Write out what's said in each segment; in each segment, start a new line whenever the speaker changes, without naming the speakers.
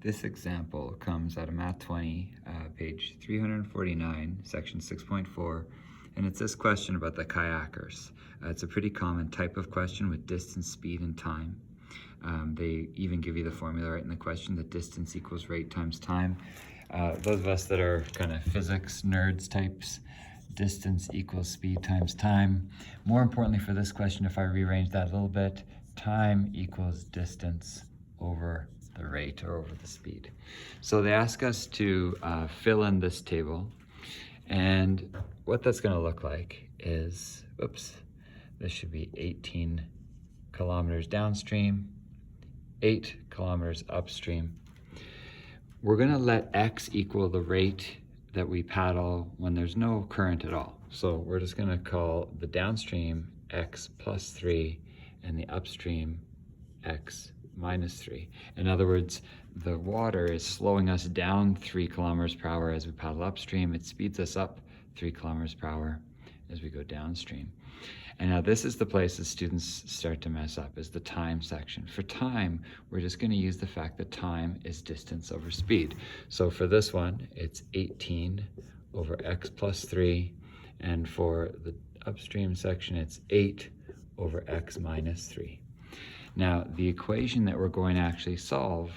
This example comes out of Math 20, page 349, section 6.4, and it's this question about the kayakers. It's a pretty common type of question with distance, speed, and time. They even give you the formula right in the question, that distance equals rate times time. Those of us that are kind of physics nerds types, distance equals speed times time. More importantly for this question, if I rearrange that a little bit, time equals distance over the rate or over the speed. So they ask us to fill in this table, and what that's going to look like is, this should be 18 kilometers downstream, 8 kilometers upstream. We're going to let x equal the rate that we paddle when there's no current at all. So we're just going to call the downstream x plus 3 and the upstream x minus 3. In other words, the water is slowing us down 3 kilometers per hour as we paddle upstream. It speeds us up 3 kilometers per hour as we go downstream. And now this is the place that students start to mess up, is the time section. For time, we're just going to use the fact that time is distance over speed. So for this one, it's 18 over x plus 3. And for the upstream section, it's 8 over x minus 3. Now, the equation that we're going to actually solve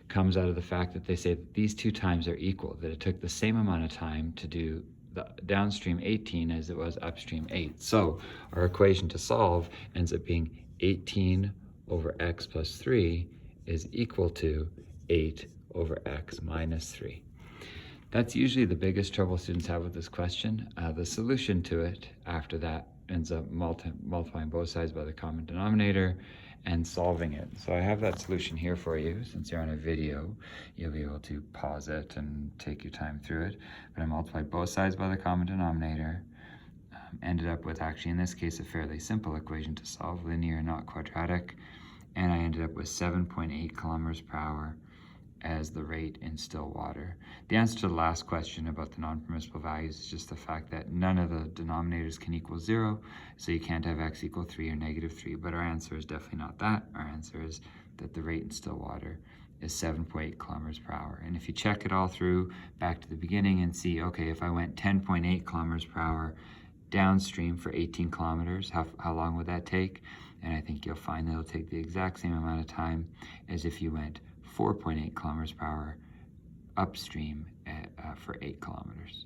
comes out of the fact that they say that these two times are equal, that it took the same amount of time to do the downstream 18 as it was upstream 8. So our equation to solve ends up being 18 over x plus 3 is equal to 8 over x minus 3. That's usually the biggest trouble students have with this question. The solution to it after that ends up multiplying both sides by the common denominator and solving it. So I have that solution here for you. Since you're on a video, you'll be able to pause it and take your time through it. But I multiplied both sides by the common denominator, ended up with, actually in this case, a fairly simple equation to solve, linear, not quadratic, and I ended up with 7.8 kilometers per hour as the rate in still water. The answer to the last question about the non-permissible values is just the fact that none of the denominators can equal 0, so you can't have x equal 3 or negative 3, but our answer is definitely not that. Our answer is that the rate in still water is 7.8 kilometers per hour. And if you check it all through back to the beginning and see, okay, if I went 10.8 kilometers per hour downstream for 18 kilometers, how long would that take? And I think you'll find that it'll take the exact same amount of time as if you went 4.8 kilometers per hour upstream for 8 kilometers.